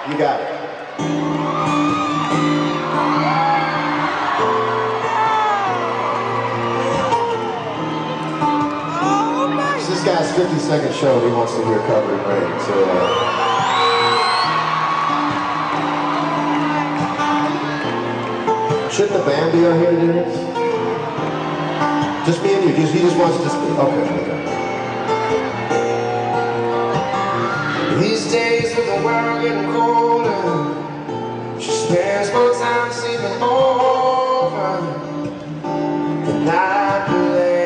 You got it. This guy's 50-second show, he wants to hear Covered in Rain, so shouldn't the band be out here to do this? Just me and you, he just wants to speak. Okay. These days with the world getting colder, she spends more time sleeping over than I play.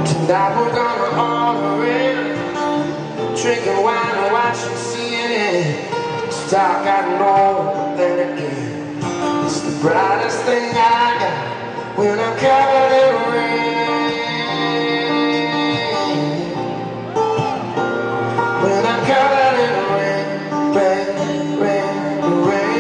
Tonight we're gonna order in, drinking wine and watching CNN. It's dark, I know, but then again, it's the brightest thing I got when I'm covered in rain. When I'm covered in rain, rain, rain, rain.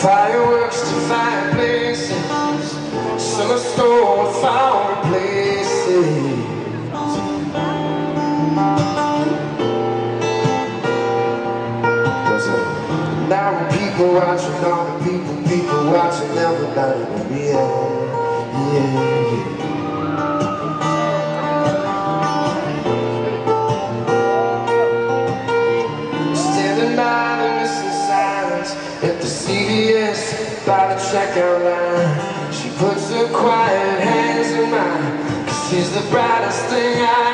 Fireworks to fireplaces, summer store with fireplaces. Now when people watching, all the people watching, everybody, yeah. Standing by the missing signs at the CVS by the checkout line. She puts her quiet hands in mine, 'cause she's the brightest thing I